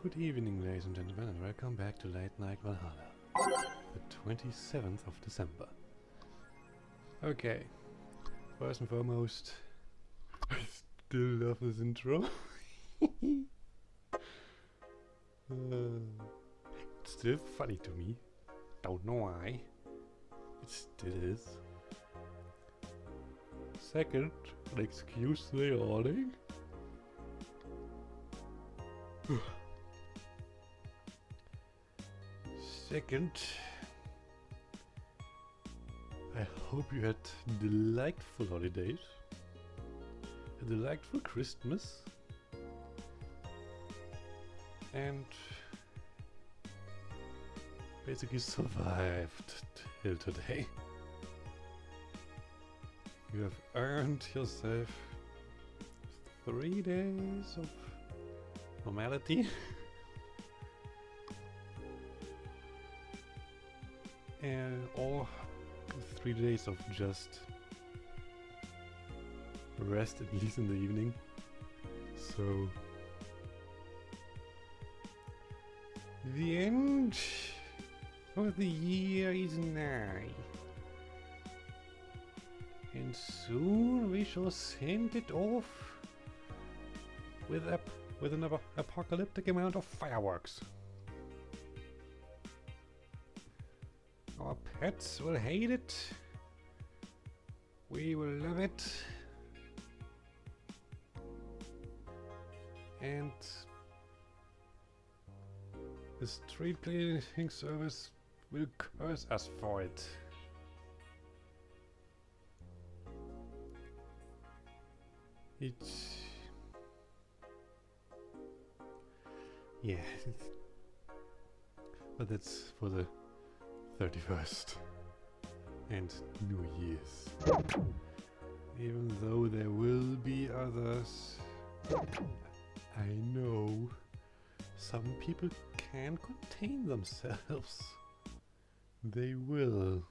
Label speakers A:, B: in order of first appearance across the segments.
A: Good evening, ladies and gentlemen, and welcome back to Late Night Valhalla, the 27th of December. Okay, first and foremost, I still love this intro. It's still funny to me, don't know why, it still is. Second, excuse the yawning. Second, I hope you had delightful holidays, a delightful Christmas, and basically survived till today. You have earned yourself 3 days of normality. Or 3 days of just rest, at least in the evening. So the end of the year is nigh, and soon we shall send it off with another apocalyptic amount of fireworks. Our pets will hate it, we will love it, and the street cleaning service will curse us for it. Yeah, but that's for the 31st and New Year's. Even though there will be others, I know some people can't contain themselves. They will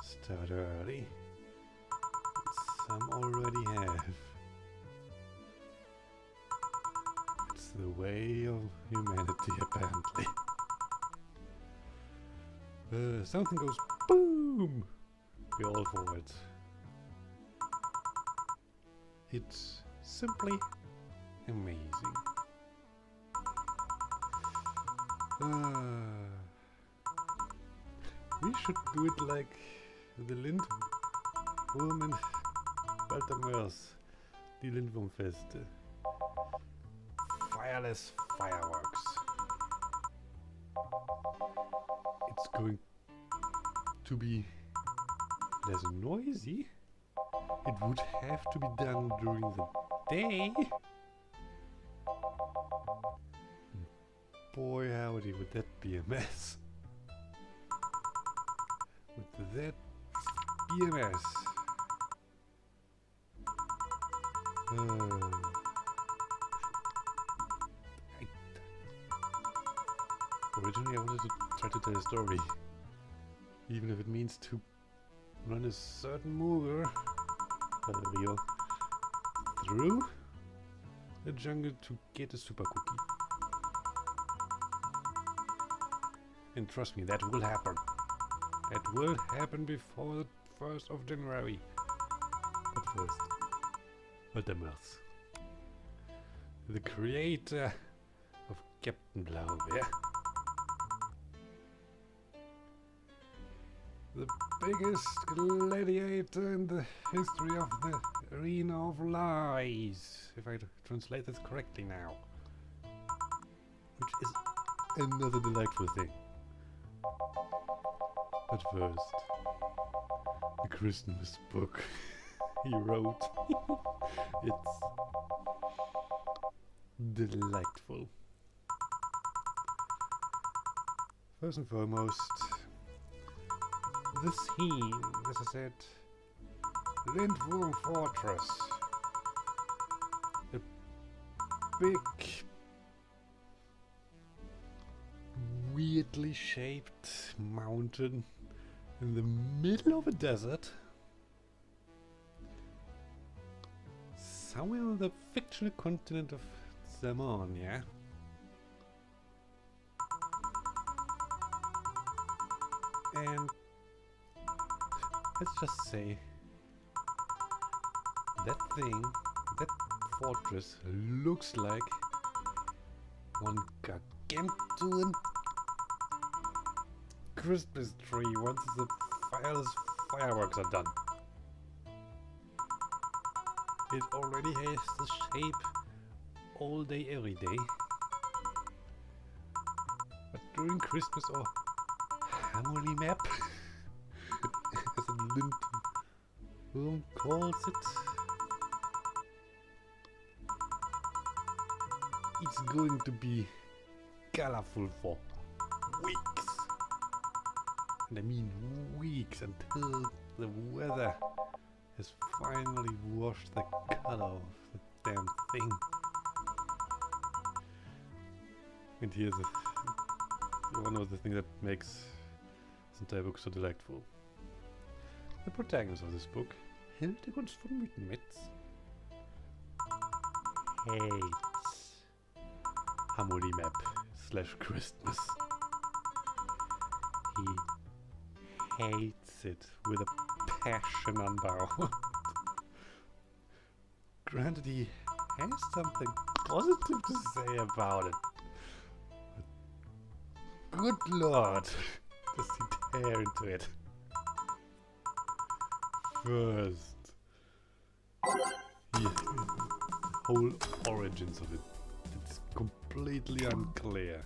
A: start early. Some already have. It's the way of humanity, apparently. Something goes boom! We're all for it. It's simply amazing. We should do it like the Lindwurm and Baltamers, die Lindwurmfeste. Fireless fireworks. It's going to be less noisy. It would have to be done during the day. Boy howdy, would that be a mess. Would that be a mess. Originally I wanted to try to tell a story, even if it means to run a certain mover Rio through the jungle to get a super cookie. And trust me, that will happen. That will happen before the 1st of January. But first, Baltamers, the creator of Captain Blaubeer. The biggest gladiator in the history of the arena of lies, if I translate this correctly now. Which is another delightful thing. But first, the Christmas book he wrote. It's delightful. First and foremost, the scene, as I said, Lindwurm Fortress. A big, weirdly shaped mountain in the middle of a desert. Somewhere on the fictional continent of Xene, And let's just say that thing, that fortress looks like one gargantuan Christmas tree once the fireworks are done. It already has the shape all day, every day. But during Christmas, or family map, as Lindworm calls it, it's going to be colorful for weeks. And I mean weeks, until the weather has finally washed the color of the damn thing. And here's one of the things that makes this entire book so delightful. The protagonist of this book, Hintergrund von Mythenmetz, hates Harmony Map / Christmas. He hates it with a passion unbound. Granted, he has something positive to say about it. But good lord, does he tear into it. First, the whole origins of it. It's completely unclear.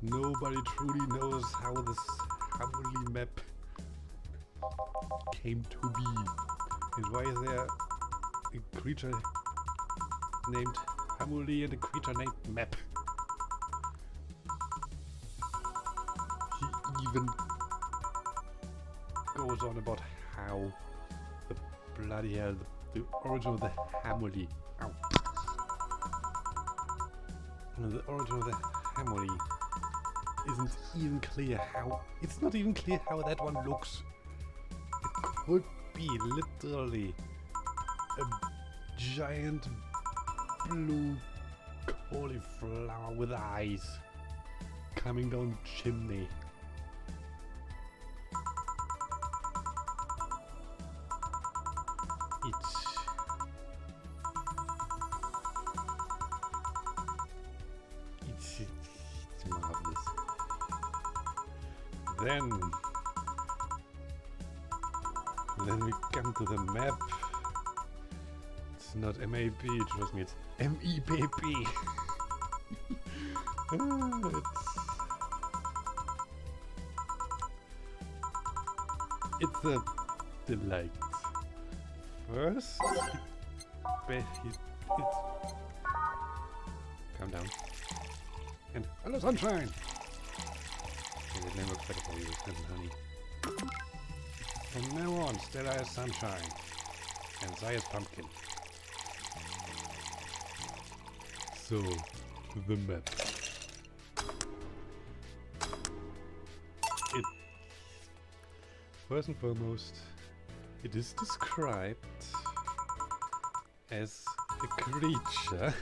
A: Nobody truly knows how this Hamuli map came to be. And why is there a creature named Hamuli and a creature named Map? He even goes on about how the bloody hell, the origin of the Hamuli. Ow. The origin of the Hamuli isn't even clear how. It's not even clear how that one looks. It could be literally a giant blue cauliflower with eyes coming down the chimney. It's marvelous. Then we come to the map. It's not M-A-P, trust me, it's M-E-P-P. It's a delight. First, calm down. And hello, sunshine! Okay, the name looks better for you, honey. From now on, Stella is sunshine, and Zai is pumpkin. So, the map. First and foremost, it is described as a creature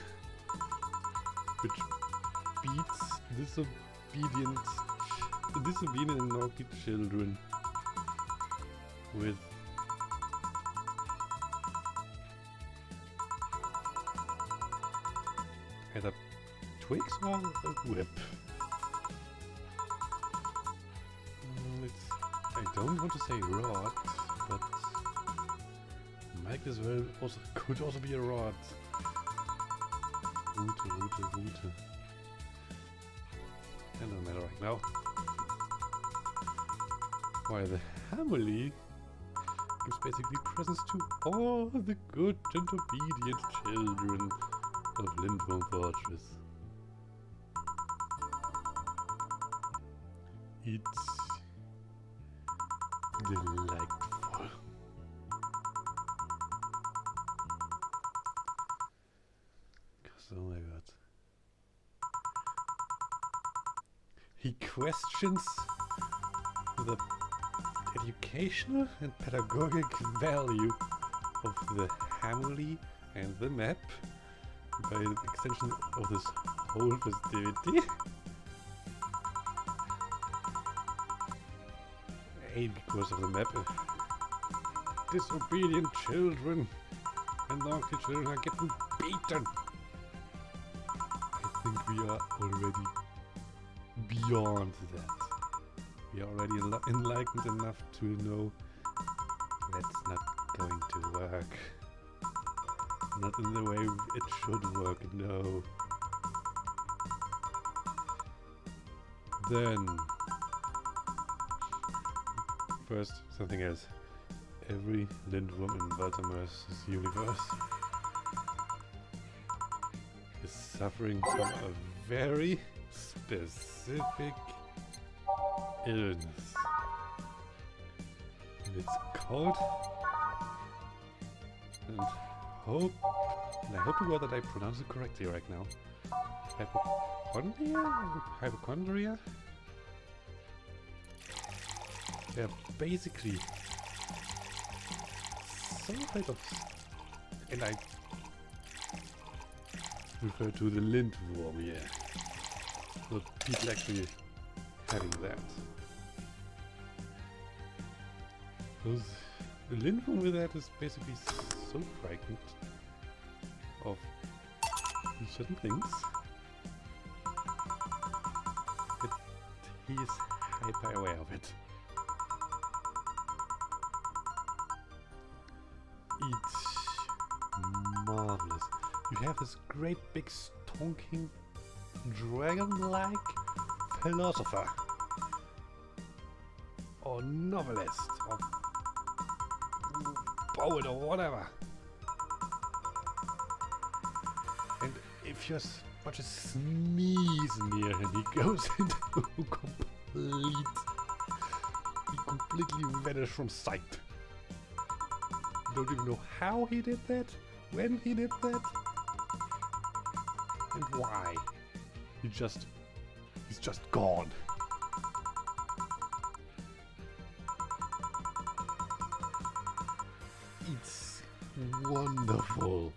A: which beats disobedient and naughty children with either twigs or a whip. I don't want to say rod, but might as well could also be a rod. Route. It doesn't matter right now. While the family gives basically presents to all the good and obedient children of Lindworm Fortress. It's delightful. Oh my god. He questions the educational and pedagogic value of the family and the map by the extension of this whole festivity. A because of the map. Disobedient children and naughty children are getting beaten. I think we are already beyond that. We are already enlightened enough to know that's not going to work. Not in the way it should work, no. Then, first, something else. Every lindworm in Valtamer's universe is suffering from a very specific illness. And it's called, and I hope to God that I pronounce it correctly right now, hypochondria? They're basically some kind of, and I refer to the lindworm here. So people actually having that. Those, the lindworm with that is basically so frightened of certain things that he is hyper aware of it. It's marvelous. You have this great big stonking dragon-like philosopher or novelist or poet or whatever. And if you as much as sneeze near him, he goes into he completely vanishes from sight. Don't even know how he did that, when he did that, and why. He's just gone. It's wonderful.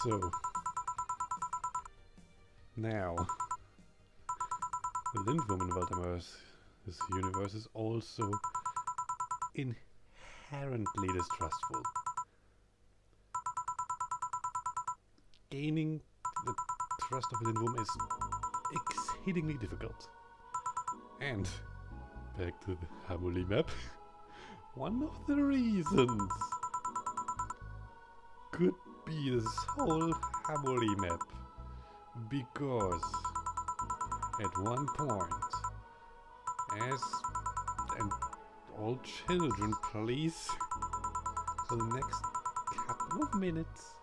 A: So, now, the lindworm in Valtamer's this universe is also inherently distrustful. Gaining the trust of a lindworm is exceedingly difficult. And, back to the Hamuli map, one of the reasons could be this whole Hamuli map. Because, at one point, and all children, please, for the next couple of minutes,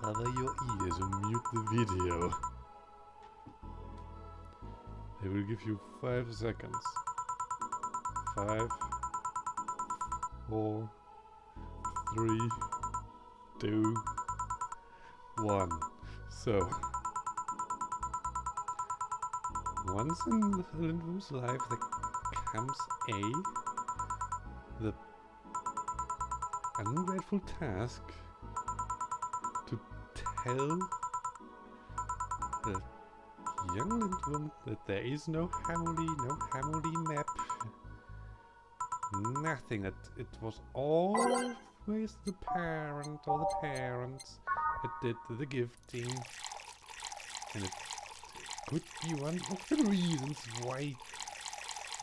A: cover your ears and mute the video. I will give you 5 seconds. 5, 4, 3, 2, 1. So, once in Lindworm's life there comes the ungrateful task to tell the young Lindworm that there is no Hamuli map, nothing, that it was always the parent or the parents that did the gifting, and it could be one of the reasons why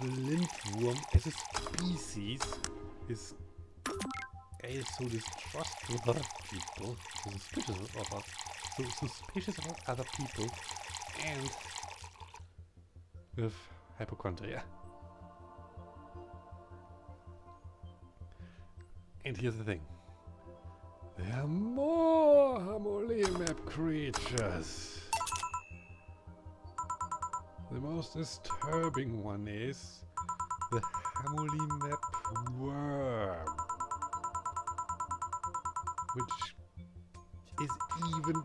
A: the lindworm as a species is so distrustful of other people, so suspicious of other people, and with hypochondria. And here's the thing. There are more Hamuli map creatures. The most disturbing one is the Hamuli map worm, which is even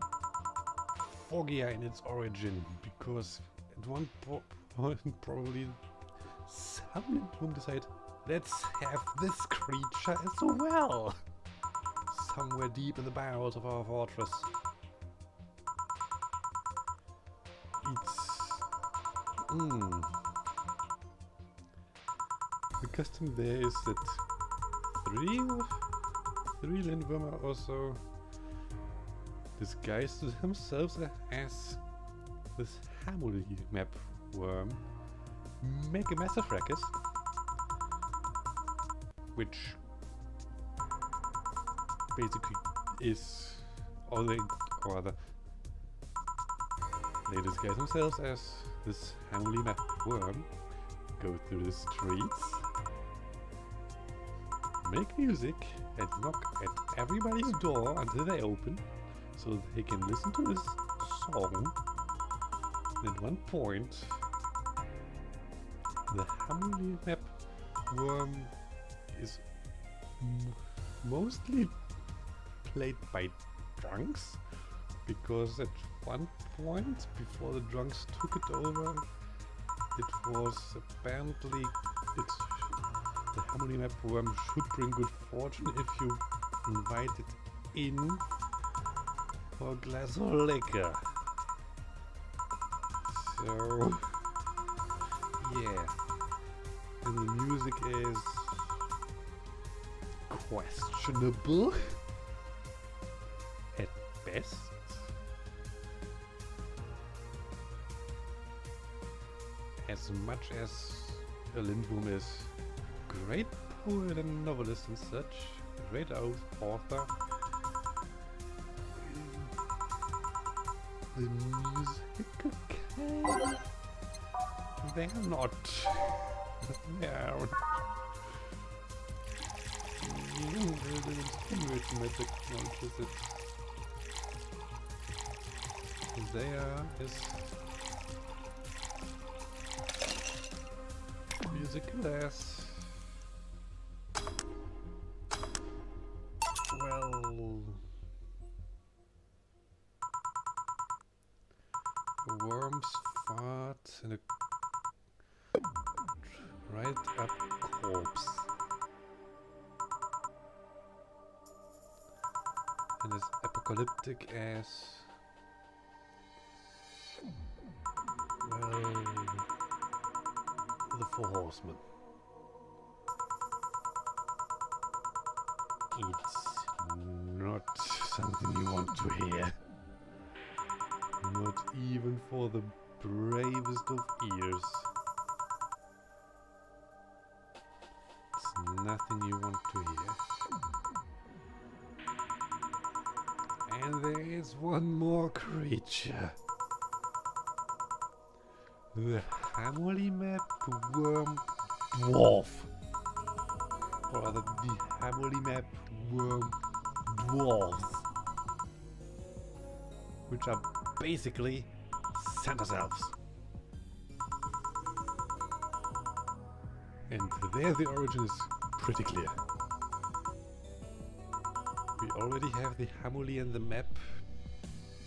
A: foggier in its origin, because at one point probably some lindworm decide, let's have this creature as well, somewhere deep in the bowels of our fortress. It's Hmm. The custom there is that three Lindworm are also disguised themselves as this Hamuli map worm, make a massive ruckus, which basically is, or rather, they disguise themselves as this Hamuli map worm, go through the streets, make music, and knock at everybody's door until they open, so they can listen to this song. And at one point, the Hamuli map worm is mostly played by drunks, because at one point, before the drunks took it over, it was apparently the Hamuli map worm should bring good fortune if you invite it in for a glass of liquor. So, yeah, and the music is questionable at best. As much as a Lindworm is great poet and novelist and such, great author, the musical kind, they're not. They aren't. The magic acknowledges it. There is musical as well. Worms fart in a right up corpse, and as apocalyptic as, well, the Four Horsemen. It's not something you want to hear. Not even for the bravest of ears. It's nothing you want to hear. And there is one more creature. The Hamuli map worm dwarf. Or rather, the Hamuli map worm dwarves. Which are basically Santa's elves. And there the origin is pretty clear. We already have the Hamuli and the map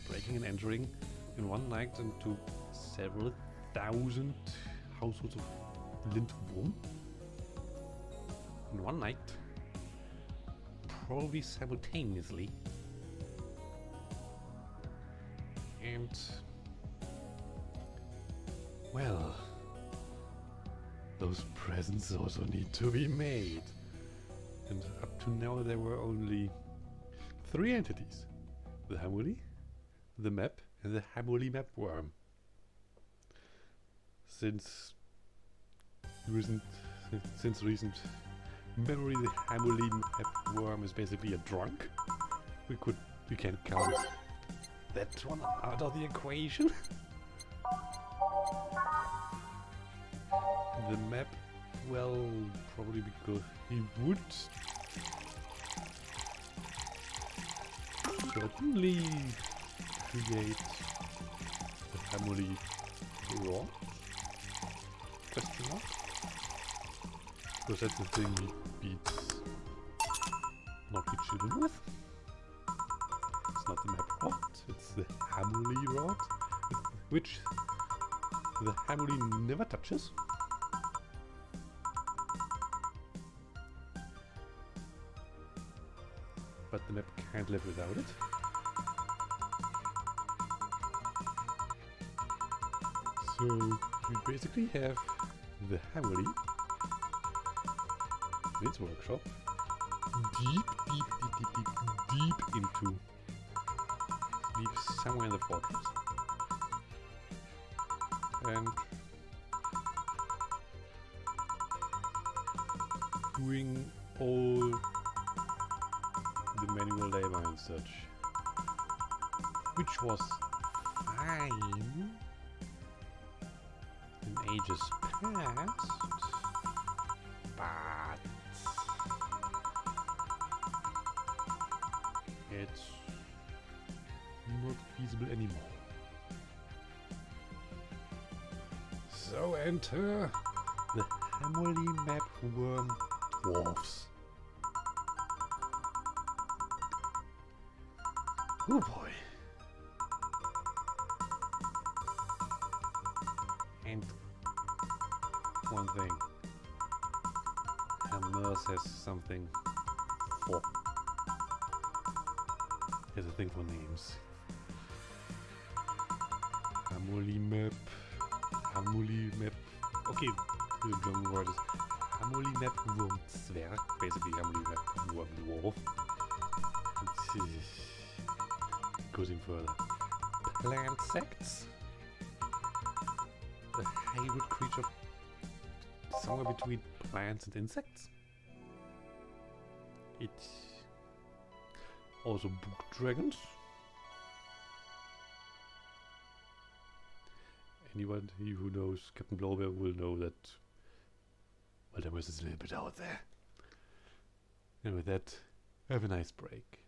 A: breaking and entering in one night into several thousand households of Lindworm. In one night, probably simultaneously. And, well, those presents also need to be made. And up to now there were only 3 entities. The Hamuli, the map, and the Hamuli map worm. Since recent memory, the Hamuli map worm is basically a drunk. We can count that one out of the equation. The map, well, probably because he would certainly create the Hamuli rod? Question mark? Because that's the thing he beats naughty children with. It's not the map rod, it's the Hamuli rod, which the Hamuli never touches. But the map can't live without it. So We basically have the Hammerly, its workshop, deep into sleep somewhere in the fortress. And doing all the manual labor and such, which was fine in ages past, but it's not feasible anymore. So enter the Hammerly map worm dwarfs. Oh boy. And one thing. Hammer says something for. Has a thing for names. Hammerly map. Hammerly map. Okay, the German word is Hammerly map worm Zwerg. Basically Hammerly map worm dwarf. Goes in further. Plant sects. A hybrid creature somewhere between plants and insects. It's also book dragons. Anyone who knows Captain Blaubeer will know that, well, there was a little bit out there. And with that, have a nice break.